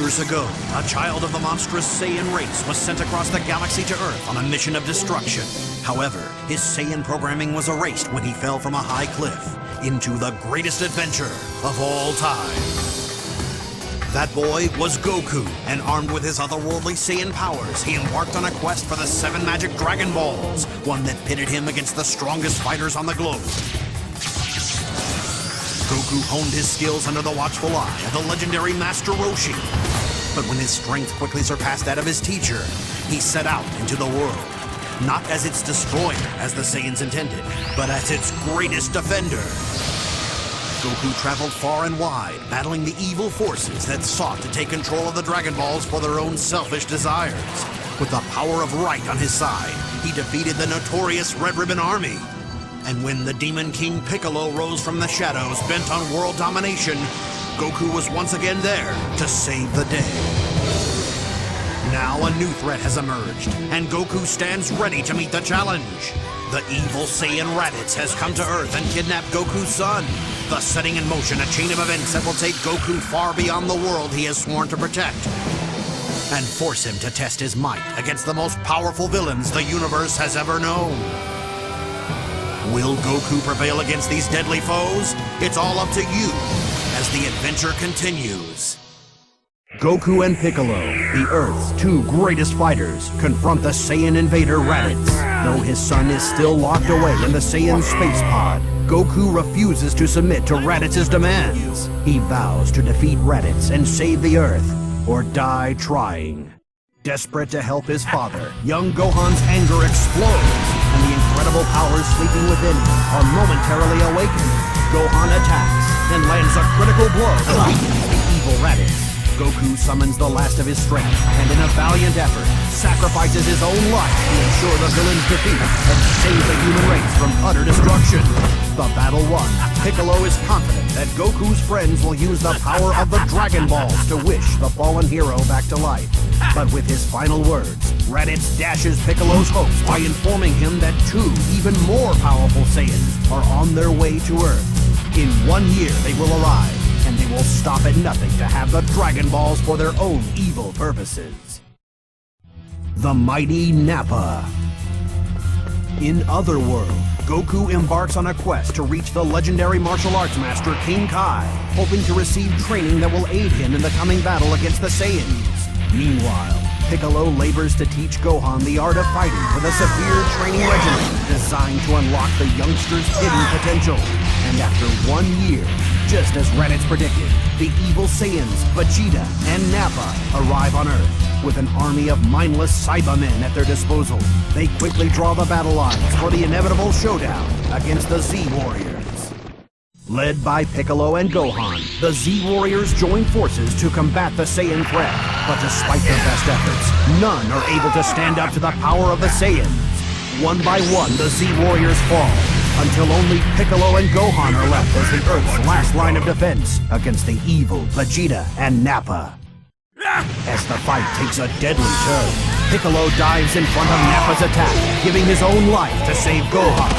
Years ago, a child of the monstrous Saiyan race was sent across the galaxy to Earth on a mission of destruction. However, his Saiyan programming was erased when he fell from a high cliff into the greatest adventure of all time. That boy was Goku, and armed with his otherworldly Saiyan powers, he embarked on a quest for the 7 magic Dragon Balls, one that pitted him against the strongest fighters on the globe. Goku honed his skills under the watchful eye of the legendary Master Roshi. But when his strength quickly surpassed that of his teacher, he set out into the world, not as its destroyer, as the Saiyans intended, but as its greatest defender. Goku traveled far and wide, battling the evil forces that sought to take control of the Dragon Balls for their own selfish desires. With the power of right on his side, he defeated the notorious Red Ribbon Army. And when the Demon King Piccolo rose from the shadows, bent on world domination, Goku was once again there to save the day. Now a new threat has emerged, and Goku stands ready to meet the challenge. The evil Saiyan Raditz has come to Earth and kidnapped Goku's son, thus setting in motion a chain of events that will take Goku far beyond the world he has sworn to protect, and force him to test his might against the most powerful villains the universe has ever known. Will Goku prevail against these deadly foes? It's all up to you as the adventure continues. Goku and Piccolo, the Earth's 2 greatest fighters, confront the Saiyan invader Raditz. Though his son is still locked away in the Saiyan space pod, Goku refuses to submit to Raditz's demands. He vows to defeat Raditz and save the Earth, or die trying. Desperate to help his father, young Gohan's anger explodes, and the incredible powers sleeping within him are momentarily awakened. Gohan attacks and lands a critical blow to weaken the evil Raditz. Goku summons the last of his strength, and in a valiant effort, sacrifices his own life to ensure the villain's defeat and save the human race from utter destruction. The battle won, Piccolo is confident that Goku's friends will use the power of the Dragon Balls to wish the fallen hero back to life. But with his final words, Raditz dashes Piccolo's hopes by informing him that 2 even more powerful Saiyans are on their way to Earth. In 1 year they will arrive, and they will stop at nothing to have the Dragon Balls for their own evil purposes. The mighty Nappa. In Otherworld, Goku embarks on a quest to reach the legendary martial arts master King Kai, hoping to receive training that will aid him in the coming battle against the Saiyans. Meanwhile, Piccolo labors to teach Gohan the art of fighting with a severe training regimen designed to unlock the youngster's hidden potential. And after 1 year, just as Raditz predicted, the evil Saiyans, Vegeta and Nappa arrive on Earth. With an army of mindless Cybermen at their disposal, they quickly draw the battle lines for the inevitable showdown against the Z-Warriors. Led by Piccolo and Gohan, the Z-Warriors join forces to combat the Saiyan threat. But despite their best efforts, none are able to stand up to the power of the Saiyans. One by one, the Z-Warriors fall, until only Piccolo and Gohan are left as the Earth's last line of defense against the evil Vegeta and Nappa. As the fight takes a deadly turn, Piccolo dives in front of Nappa's attack, giving his own life to save Gohan.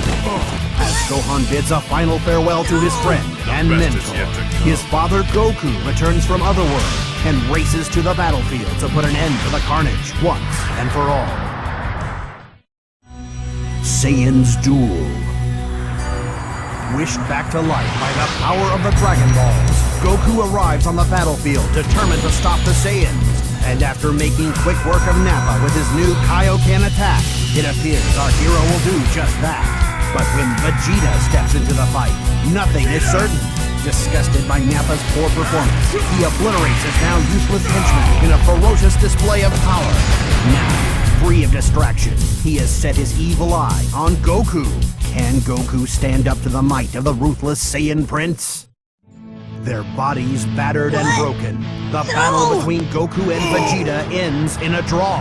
As Gohan bids a final farewell to his friend and mentor, his father Goku returns from Otherworld and races to the battlefield to put an end to the carnage once and for all. Saiyan's Duel. Wished back to life by the power of the Dragon Balls, Goku arrives on the battlefield determined to stop the Saiyans. And after making quick work of Nappa with his new Kaioken attack, it appears our hero will do just that. But when Vegeta steps into the fight, nothing is certain. Disgusted by Nappa's poor performance, he obliterates his now useless henchman in a ferocious display of power. Now, free of distraction, he has set his evil eye on Goku. Can Goku stand up to the might of the ruthless Saiyan Prince? Their bodies battered and broken, the battle between Goku and Vegeta ends in a draw.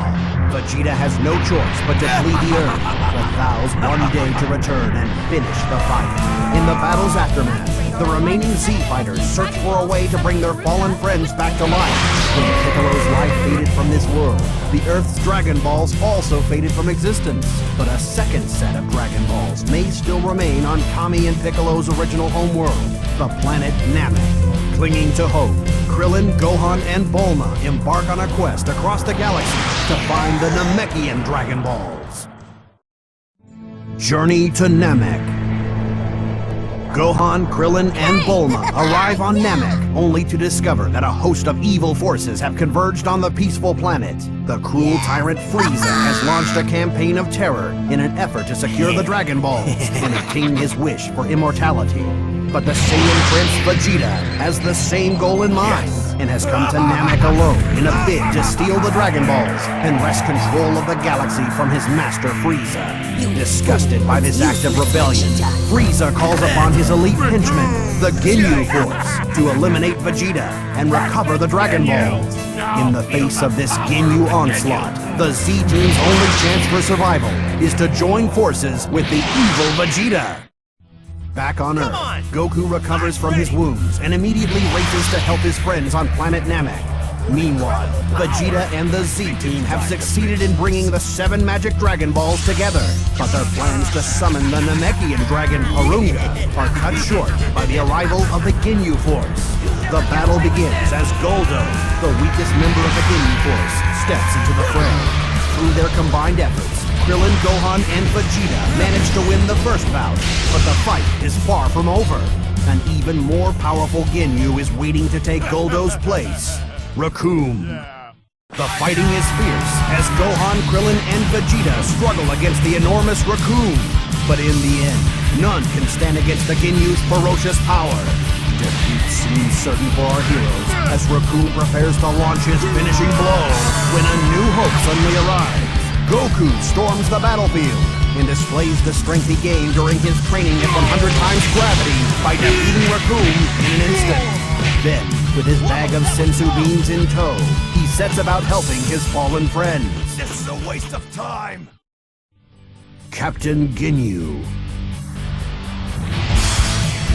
Vegeta has no choice but to flee the Earth, but vows one day to return and finish the fight. In the battle's aftermath, the remaining Z-fighters search for a way to bring their fallen friends back to life. When Piccolo's life faded from this world, the Earth's Dragon Balls also faded from existence. But a second set of Dragon Balls may still remain on Kami and Piccolo's original homeworld, the planet Namek. Clinging to hope, Krillin, Gohan, and Bulma embark on a quest across the galaxy to find the Namekian Dragon Balls. Journey to Namek. Gohan, Krillin, and Bulma arrive on Namek, only to discover that a host of evil forces have converged on the peaceful planet. The cruel tyrant Frieza has launched a campaign of terror in an effort to secure the Dragon Balls and obtain his wish for immortality. But the Saiyan Prince Vegeta has the same goal in mind and has come to Namek alone in a bid to steal the Dragon Balls and wrest control of the galaxy from his master Frieza. Disgusted by this act of rebellion, Frieza calls upon his elite henchman, the Ginyu Force, to eliminate Vegeta and recover the Dragon Balls. In the face of this Ginyu onslaught, the Z-Team's only chance for survival is to join forces with the evil Vegeta. Back on Earth, Goku recovers from his wounds and immediately races to help his friends on planet Namek. Meanwhile, Vegeta and the Z-Team have succeeded in bringing the 7 magic Dragon Balls together, but their plans to summon the Namekian Dragon Porunga are cut short by the arrival of the Ginyu Force. The battle begins as Goldo, the weakest member of the Ginyu Force, steps into the fray. Through their combined efforts, Krillin, Gohan, and Vegeta manage to win the first bout, but the fight is far from over. An even more powerful Ginyu is waiting to take Goldo's place. Raccoon. The fighting is fierce as Gohan, Krillin, and Vegeta struggle against the enormous Raccoon. But in the end, none can stand against the Ginyu's ferocious power. Defeat seems certain for our heroes as Raccoon prepares to launch his finishing blow when a new hope suddenly arrives. Goku storms the battlefield and displays the strength he gained during his training at 100 times gravity by defeating Raccoon in an instant. Then, with his bag of senzu beans in tow, he sets about helping his fallen friends. This is a waste of time! Captain Ginyu.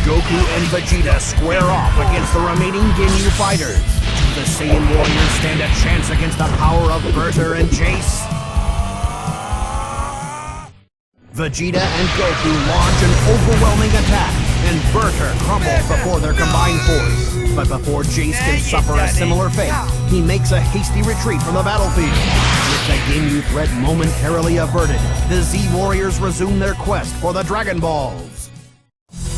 Goku and Vegeta square off against the remaining Ginyu fighters. Do the Saiyan warriors stand a chance against the power of Vegeta and Chase? Vegeta and Goku launch an overwhelming attack, and Vegeta crumbles before their combined force. But before Jace can suffer a similar fate, he makes a hasty retreat from the battlefield. With the Ginyu threat momentarily averted, the Z-Warriors resume their quest for the Dragon Balls.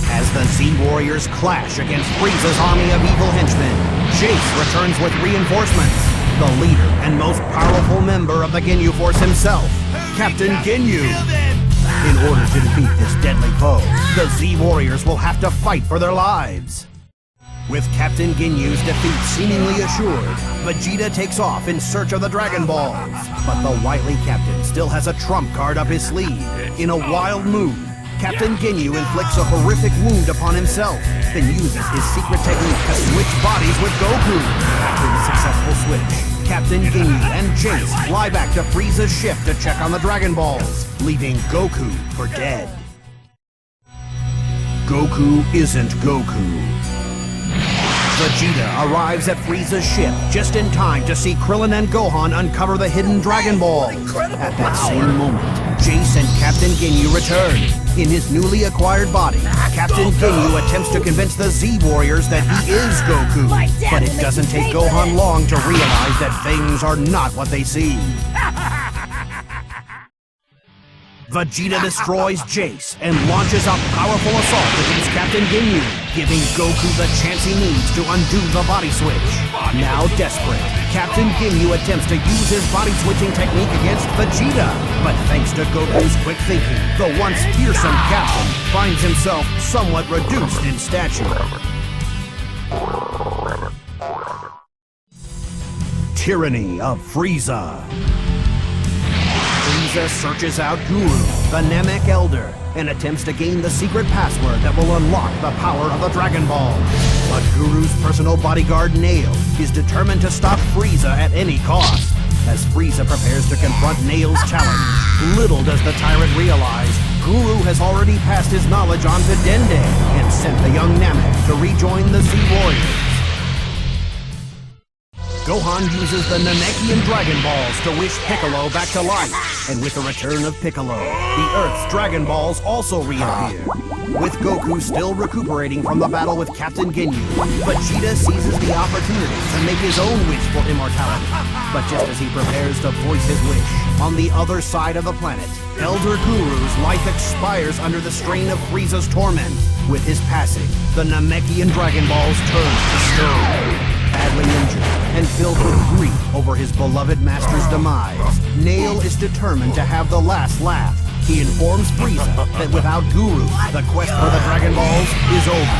As the Z-Warriors clash against Frieza's army of evil henchmen, Jace returns with reinforcements. The leader and most powerful member of the Ginyu Force himself, Captain Ginyu. In order to defeat this deadly foe, the Z-Warriors will have to fight for their lives. With Captain Ginyu's defeat seemingly assured, Vegeta takes off in search of the Dragon Balls. But the wily captain still has a trump card up his sleeve. In a wild move, Captain Ginyu inflicts a horrific wound upon himself, then uses his secret technique to switch bodies with Goku. After the successful switch, Captain Ginyu and Jace fly back to Frieza's ship to check on the Dragon Balls, leaving Goku for dead. Goku isn't Goku. Vegeta arrives at Frieza's ship just in time to see Krillin and Gohan uncover the hidden Dragon Balls. At that same moment, Jace and Captain Ginyu return. In his newly acquired body, Captain Ginyu attempts to convince the Z-Warriors that he is Goku. But it doesn't take Gohan long to realize that things are not what they seem. Vegeta destroys Jace and launches a powerful assault against Captain Ginyu, giving Goku the chance he needs to undo the body switch. Now desperate, Captain Ginyu attempts to use his body switching technique against Vegeta. But thanks to Goku's quick thinking, the once fearsome captain finds himself somewhat reduced in stature. Tyranny of Frieza. Frieza searches out Guru, the Namek Elder, and attempts to gain the secret password that will unlock the power of the Dragon Ball. But Guru's personal bodyguard, Nail, is determined to stop Frieza at any cost. As Frieza prepares to confront Nail's challenge, little does the tyrant realize Guru has already passed his knowledge on to Dende and sent the young Namek to rejoin the Z-Warriors. Gohan uses the Namekian Dragon Balls to wish Piccolo back to life. And with the return of Piccolo, the Earth's Dragon Balls also reappear. With Goku still recuperating from the battle with Captain Ginyu, Vegeta seizes the opportunity to make his own wish for immortality. But just as he prepares to voice his wish, on the other side of the planet, Elder Guru's life expires under the strain of Frieza's torment. With his passing, the Namekian Dragon Balls turn to stone. Badly injured and filled with grief over his beloved master's demise, Nail is determined to have the last laugh. He informs Frieza that without Guru, the quest for the Dragon Balls is over.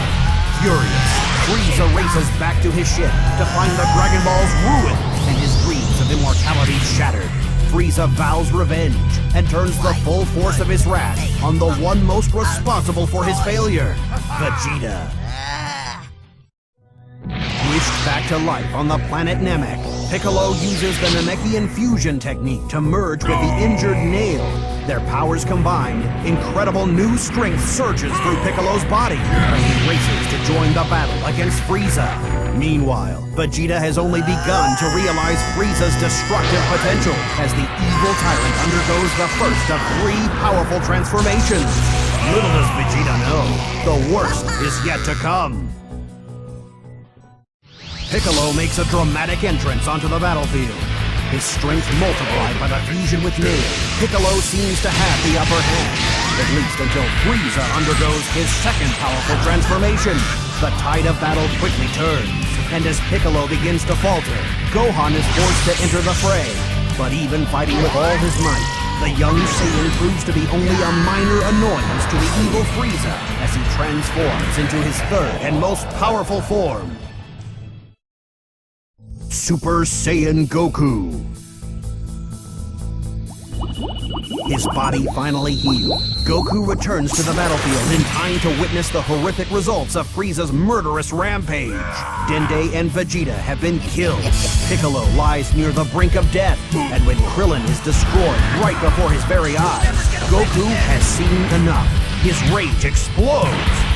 Furious, Frieza races back to his ship to find the Dragon Balls ruined and his dreams of immortality shattered. Frieza vows revenge and turns the full force of his wrath on the one most responsible for his failure, Vegeta. Wished back to life on the planet Namek, Piccolo uses the Namekian fusion technique to merge with the injured Nail. Their powers combined, incredible new strength surges through Piccolo's body, and he races to join the battle against Frieza. Meanwhile, Vegeta has only begun to realize Frieza's destructive potential as the evil tyrant undergoes the first of 3 powerful transformations. Little does Vegeta know, the worst is yet to come. Piccolo makes a dramatic entrance onto the battlefield. His strength multiplied by the fusion with Nail, Piccolo seems to have the upper hand, at least until Frieza undergoes his second powerful transformation. The tide of battle quickly turns, and as Piccolo begins to falter, Gohan is forced to enter the fray. But even fighting with all his might, the young Saiyan proves to be only a minor annoyance to the evil Frieza as he transforms into his third and most powerful form, Super Saiyan Goku. His body finally healed, Goku returns to the battlefield in time to witness the horrific results of Frieza's murderous rampage. Dende and Vegeta have been killed. Piccolo lies near the brink of death, and when Krillin is destroyed right before his very eyes, Goku has seen enough. His rage explodes,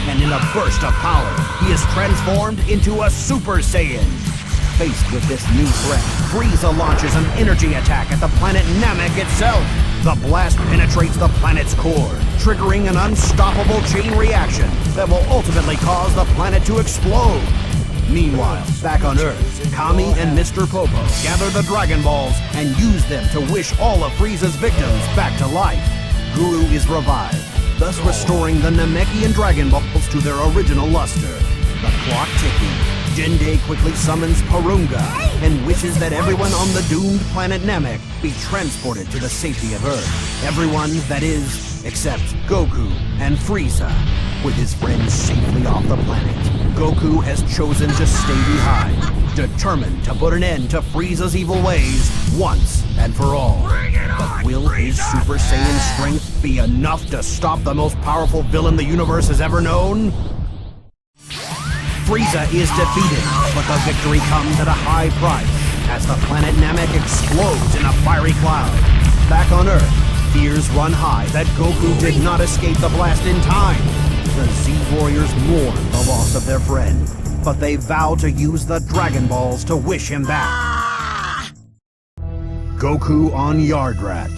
and in a burst of power, he is transformed into a Super Saiyan. Faced with this new threat, Frieza launches an energy attack at the planet Namek itself. The blast penetrates the planet's core, triggering an unstoppable chain reaction that will ultimately cause the planet to explode. Meanwhile, back on Earth, Kami and Mr. Popo gather the Dragon Balls and use them to wish all of Frieza's victims back to life. Guru is revived, thus restoring the Namekian Dragon Balls to their original luster. The clock ticking, Dende quickly summons Porunga and wishes that everyone on the doomed planet Namek be transported to the safety of Earth. Everyone, that is, except Goku and Frieza. With his friends safely off the planet, Goku has chosen to stay behind, determined to put an end to Frieza's evil ways once and for all. But will his Super Saiyan strength be enough to stop the most powerful villain the universe has ever known? Frieza is defeated, but the victory comes at a high price as the planet Namek explodes in a fiery cloud. Back on Earth, fears run high that Goku did not escape the blast in time. The Z-Warriors mourn the loss of their friend, but they vow to use the Dragon Balls to wish him back. Goku on Yardrat.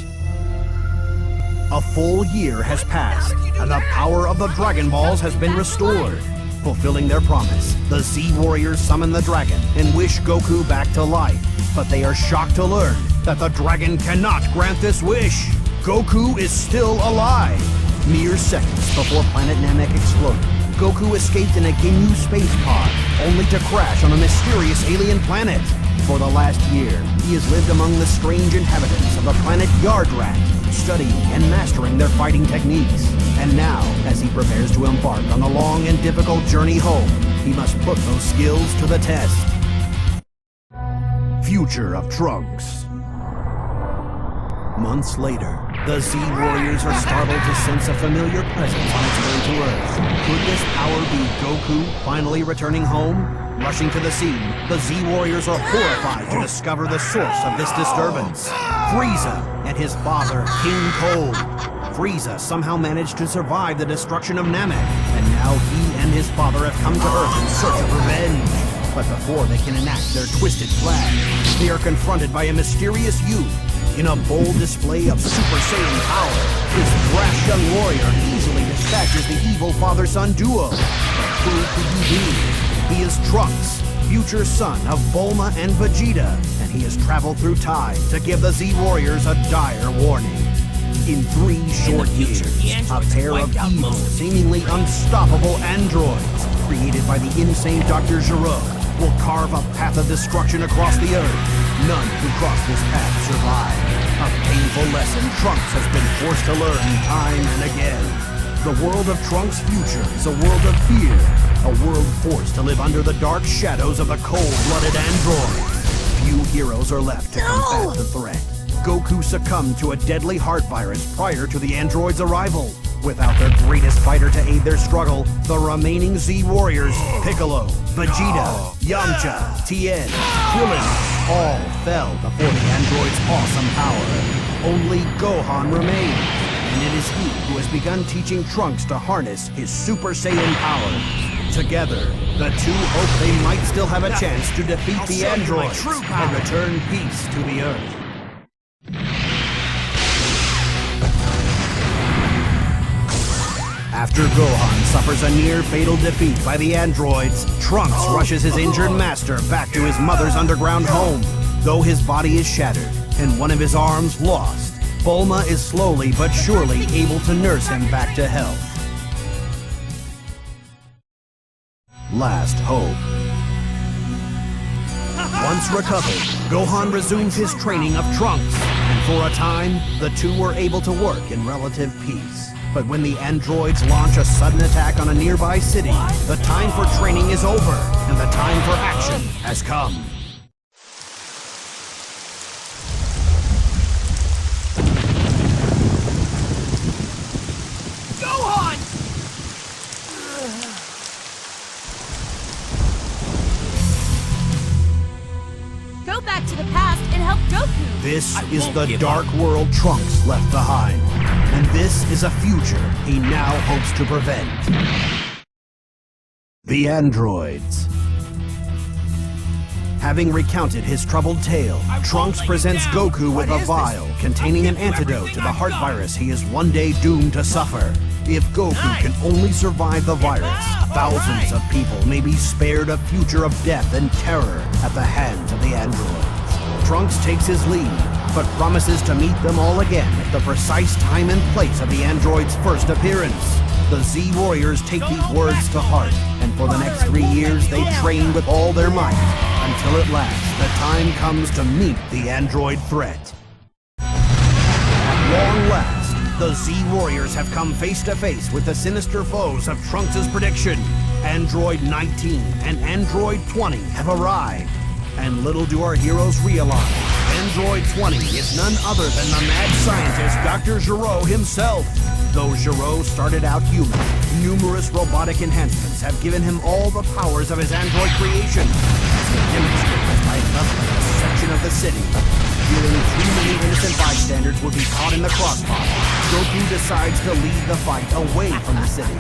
A full year has passed, and the power of the Dragon Balls has been restored. Fulfilling their promise, the Z-Warriors summon the dragon and wish Goku back to life. But they are shocked to learn that the dragon cannot grant this wish. Goku is still alive. Mere seconds before planet Namek exploded, Goku escaped in a Ginyu space pod, only to crash on a mysterious alien planet. For the last year, he has lived among the strange inhabitants of the planet Yardrat, studying and mastering their fighting techniques. And now, as he prepares to embark on the long and difficult journey home, he must put those skills to the test. Future of Trunks. Months later, the Z-Warriors are startled to sense a familiar presence on its way to Earth. Could this power be Goku finally returning home? Rushing to the scene, the Z-Warriors are horrified to discover the source of this disturbance. Frieza and his father, King Cold. Frieza somehow managed to survive the destruction of Namek, and now he and his father have come to Earth in search of revenge. But before they can enact their twisted plan, they are confronted by a mysterious youth. In a bold display of Super Saiyan power, this brash young warrior easily dispatches the evil father-son duo. But who could he be? He is Trunks, future son of Bulma and Vegeta, and he has traveled through time to give the Z-Warriors a dire warning. In 3 short years, a pair of evil, seemingly unstoppable androids, created by the insane Dr. Gero, will carve a path of destruction across the Earth. None who cross this path survive. A painful lesson Trunks has been forced to learn time and again. The world of Trunks' future is a world of fear, a world forced to live under the dark shadows of the cold-blooded androids. Few heroes are left to combat the threat. Goku succumbed to a deadly heart virus prior to the androids' arrival. Without their greatest fighter to aid their struggle, the remaining Z-Warriors, Piccolo, Vegeta, Yamcha, Tien, Krillin, all fell before the android's awesome power. Only Gohan remained, and it is he who has begun teaching Trunks to harness his Super Saiyan powers. Together, the two hope they might still have a chance to defeat the androids and return peace to the Earth. After Gohan suffers a near-fatal defeat by the androids, Trunks rushes his injured master back to his mother's underground home. Though his body is shattered and one of his arms lost, Bulma is slowly but surely able to nurse him back to health. Last hope. Once recovered, Gohan resumes his training of Trunks, and for a time, the two were able to work in relative peace. But when the androids launch a sudden attack on a nearby city, the time for training is over, and the time for action has come. Gohan! Go back to the past and help Goku! This is the dark world Trunks left behind. And this is a future he now hopes to prevent. The androids. Having recounted his troubled tale, Trunks presents Goku with a vial containing an antidote to the heart virus he is one day doomed to suffer. If Goku can only survive the virus, thousands of people may be spared a future of death and terror at the hands of the androids. Trunks takes his leave, but promises to meet them all again at the precise time and place of the android's first appearance. The Z-Warriors take these words to heart, and for the next 3 years they train with all their might, until at last the time comes to meet the android threat. At long last, the Z-Warriors have come face to face with the sinister foes of Trunks' prediction. Android 19 and Android 20 have arrived, and little do our heroes realize, Android 20 is none other than the mad scientist Dr. Gero himself. Though Gero started out human, numerous robotic enhancements have given him all the powers of his android creation, as he demonstrates by leveling a section of the city. Feeling too many innocent bystanders would be caught in the crossfire, Goku decides to lead the fight away from the city.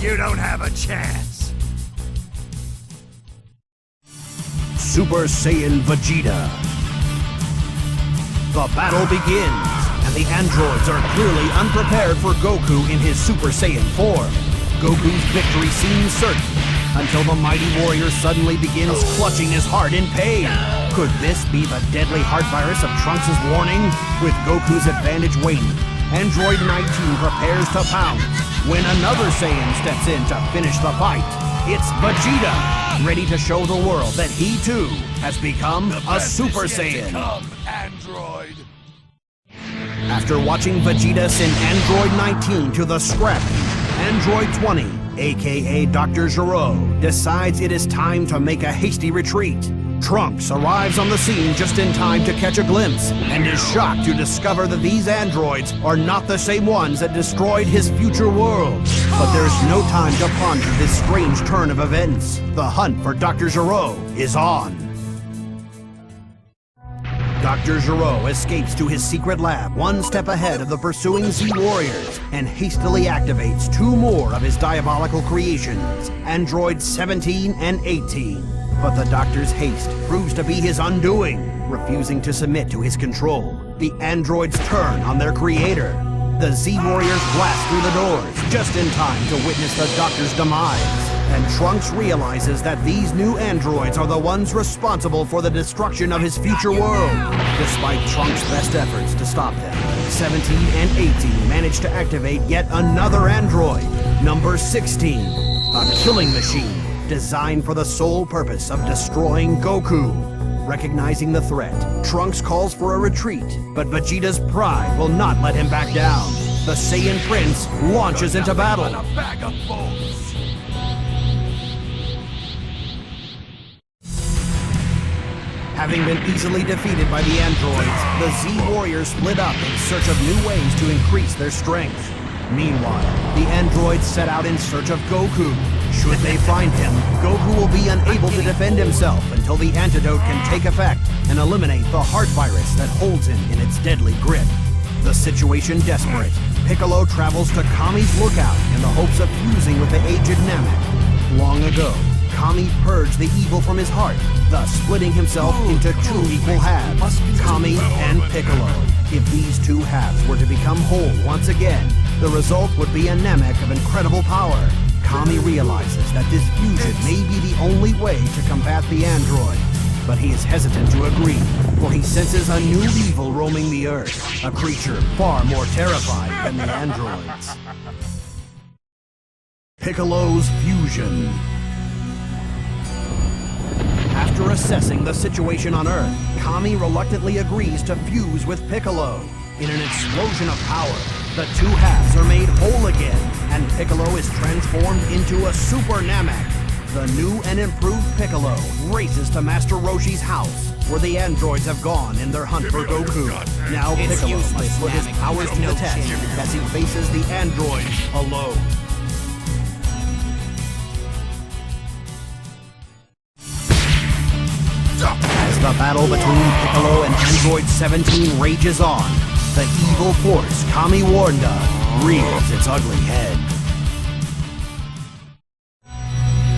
You don't have a chance. Super Saiyan Vegeta. The battle begins, and the androids are clearly unprepared for Goku in his Super Saiyan form. Goku's victory seems certain, until the mighty warrior suddenly begins clutching his heart in pain. Could this be the deadly heart virus of Trunks' warning? With Goku's advantage waning, Android 19 prepares to pounce, when another Saiyan steps in to finish the fight. It's Vegeta, ready to show the world that he too has become a Super Saiyan. Android. After watching Vegeta send Android 19 to the scrap heap, Android 20, aka Dr. Gero, decides it is time to make a hasty retreat. Trunks arrives on the scene just in time to catch a glimpse, and is shocked to discover that these androids are not the same ones that destroyed his future world. But there's no time to ponder this strange turn of events. The hunt for Dr. Gero is on. Dr. Gero escapes to his secret lab one step ahead of the pursuing Z-Warriors and hastily activates 2 more of his diabolical creations, Androids 17 and 18. But the Doctor's haste proves to be his undoing. Refusing to submit to his control, the androids turn on their creator. The Z-Warriors blast through the doors, just in time to witness the Doctor's demise. And Trunks realizes that these new androids are the ones responsible for the destruction of his future world. Despite Trunks' best efforts to stop them, 17 and 18 manage to activate yet another android, number 16, a killing machine designed for the sole purpose of destroying Goku. Recognizing the threat, Trunks calls for a retreat, but Vegeta's pride will not let him back down. The Saiyan Prince launches into battle. A bag of bones. Having been easily defeated by the androids, the Z-Warriors split up in search of new ways to increase their strength. Meanwhile, the androids set out in search of Goku. Should they find him, Goku will be unable to defend himself until the antidote can take effect and eliminate the heart virus that holds him in its deadly grip. The situation desperate, Piccolo travels to Kami's lookout in the hopes of fusing with the aged Namek. Long ago, Kami purged the evil from his heart, thus splitting himself into two equal halves, Kami and Piccolo. If these two halves were to become whole once again, the result would be a Namek of incredible power. Kami realizes that this fusion may be the only way to combat the android, but he is hesitant to agree, for he senses a new evil roaming the Earth, a creature far more terrified than the androids. Piccolo's fusion. After assessing the situation on Earth, Kami reluctantly agrees to fuse with Piccolo. In an explosion of power, the two halves are made whole again, and Piccolo is transformed into a Super Namek. The new and improved Piccolo races to Master Roshi's house, where the androids have gone in their hunt for Goku. Now Piccolo must put his powers to the test as he faces the androids alone. As the battle between Piccolo and Android 17 rages on, the evil force Kami warned of rears its ugly head.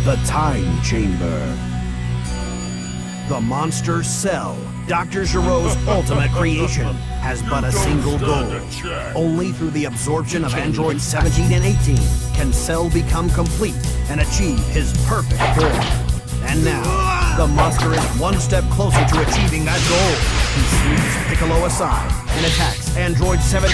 The Time Chamber. The monster Cell, Dr. Giro's ultimate creation, has but a single goal. Only through the absorption of Androids 17 and 18 can Cell become complete and achieve his perfect form. And now, the monster is one step closer to achieving that goal. He sweeps Piccolo aside and attacks Android 17.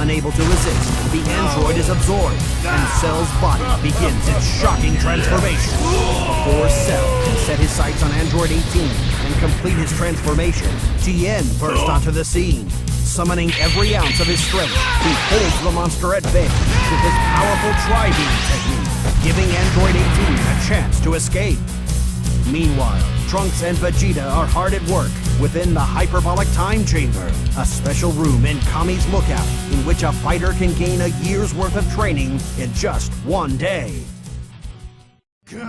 Unable to resist, the android is absorbed, and Cell's body begins its shocking transformation. Before Cell can set his sights on Android 18 and complete his transformation, Tien bursts onto the scene. Summoning every ounce of his strength, he holds the monster at bay with his powerful Tri-Beam technique, giving Android 18 a chance to escape. Meanwhile, Trunks and Vegeta are hard at work within the Hyperbolic Time Chamber, a special room in Kami's lookout in which a fighter can gain a year's worth of training in just one day. Tien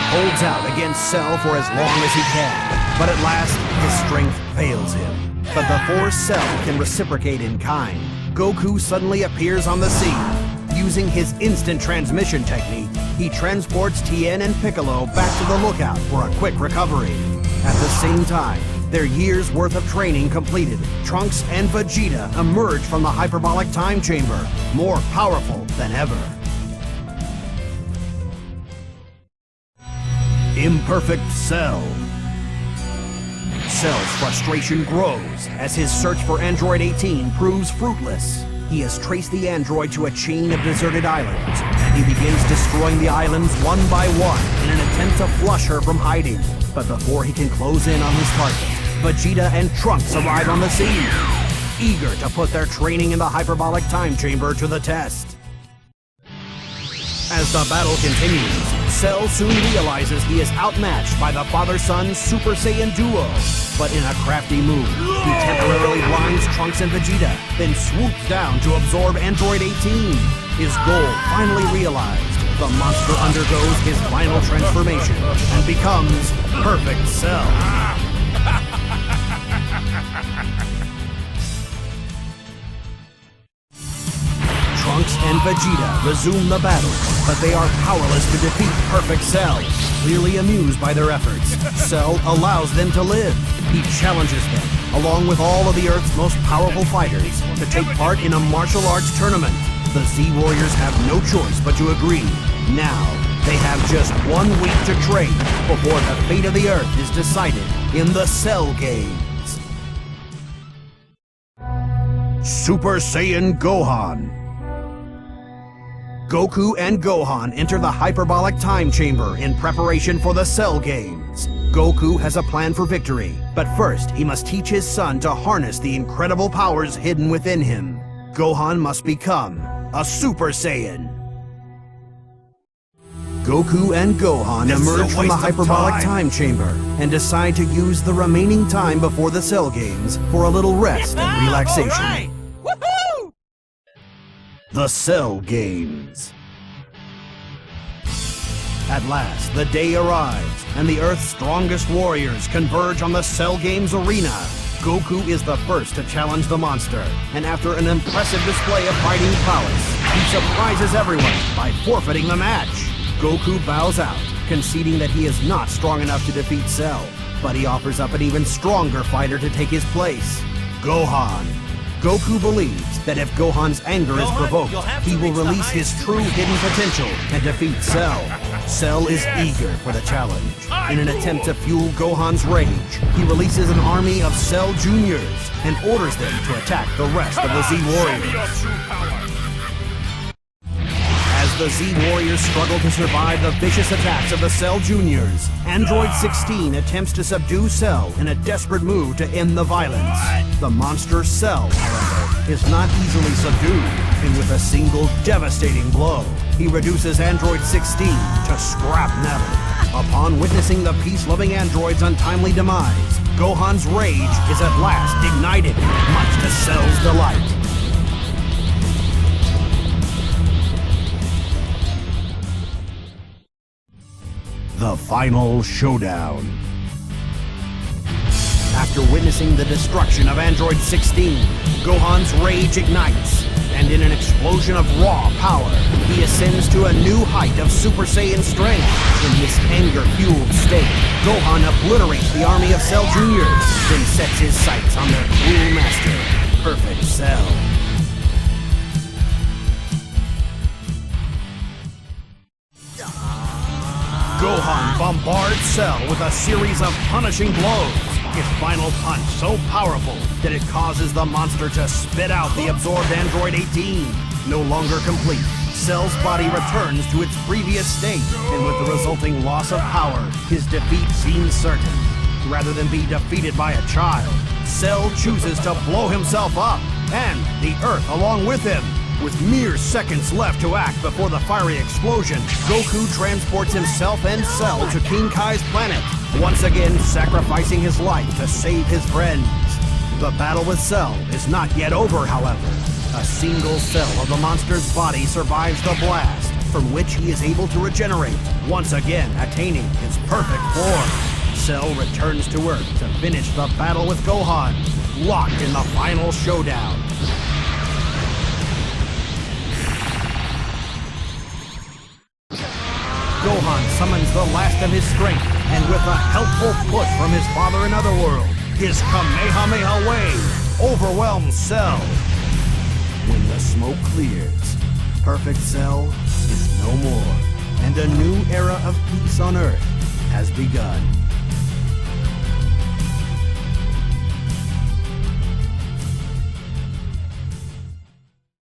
holds out against Cell for as long as he can, but at last his strength fails him. But before Cell can reciprocate in kind, Goku suddenly appears on the scene. Using his instant transmission technique, he transports Tien and Piccolo back to the lookout for a quick recovery. At the same time, their year's worth of training completed, Trunks and Vegeta emerge from the Hyperbolic Time Chamber, more powerful than ever. Imperfect Cell. Cell's frustration grows as his search for Android 18 proves fruitless. He has traced the android to a chain of deserted islands, and he begins destroying the islands one by one in an attempt to flush her from hiding. But before he can close in on his target, Vegeta and Trunks arrive on the scene, eager to put their training in the Hyperbolic Time Chamber to the test. As the battle continues, Cell soon realizes he is outmatched by the father-son Super Saiyan duo. But in a crafty move, he temporarily blinds Trunks and Vegeta, then swoops down to absorb Android 18. His goal finally realized, the monster undergoes his final transformation and becomes Perfect Cell. Trunks Trunks and Vegeta resume the battle, but they are powerless to defeat Perfect Cell. Clearly amused by their efforts, Cell allows them to live. He challenges them, along with all of the Earth's most powerful fighters, to take part in a martial arts tournament. The Z-Warriors have no choice but to agree. Now, they have just 1 week to train before the fate of the Earth is decided in the Cell Games. Super Saiyan Gohan. Goku and Gohan enter the hyperbolic time chamber in preparation for the Cell Games. Goku has a plan for victory, but first he must teach his son to harness the incredible powers hidden within him. Gohan must become a Super Saiyan. Goku and Gohan emerge from the hyperbolic time chamber and decide to use the remaining time before the Cell Games for a little rest and relaxation. Woohoo! The Cell Games. At last, the day arrives, and the Earth's strongest warriors converge on the Cell Games arena. Goku is the first to challenge the monster, and after an impressive display of fighting prowess, he surprises everyone by forfeiting the match. Goku bows out, conceding that he is not strong enough to defeat Cell, but he offers up an even stronger fighter to take his place, Gohan. Goku believes that if Gohan's anger is provoked, he will release his true hidden potential and defeat Cell. Cell is eager for the challenge. In an attempt to fuel Gohan's rage, he releases an army of Cell Juniors and orders them to attack the rest of the Z-Warriors. As the Z-Warriors struggle to survive the vicious attacks of the Cell Juniors, Android 16 attempts to subdue Cell in a desperate move to end the violence. The monster Cell, however, is not easily subdued, and with a single devastating blow, he reduces Android 16 to scrap metal. Upon witnessing the peace-loving android's untimely demise, Gohan's rage is at last ignited, much to Cell's delight. The final showdown. After witnessing the destruction of Android 16, Gohan's rage ignites, and in an explosion of raw power, he ascends to a new height of Super Saiyan strength. In this anger-fueled state, Gohan obliterates the army of Cell Juniors, then sets his sights on their cruel master, Perfect Cell. Gohan bombards Cell with a series of punishing blows. His final punch so powerful that it causes the monster to spit out the absorbed Android 18. No longer complete, Cell's body returns to its previous state, and with the resulting loss of power, his defeat seems certain. Rather than be defeated by a child, Cell chooses to blow himself up, and the Earth along with him. With mere seconds left to act before the fiery explosion, Goku transports himself and Cell to King Kai's planet, once again sacrificing his life to save his friends. The battle with Cell is not yet over, however. A single cell of the monster's body survives the blast, from which he is able to regenerate, once again attaining his perfect form. Cell returns to Earth to finish the battle with Gohan, locked in the final showdown. Gohan summons the last of his strength, and with a helpful push from his father in Otherworld, his Kamehameha wave overwhelms Cell. When the smoke clears, Perfect Cell is no more, and a new era of peace on Earth has begun.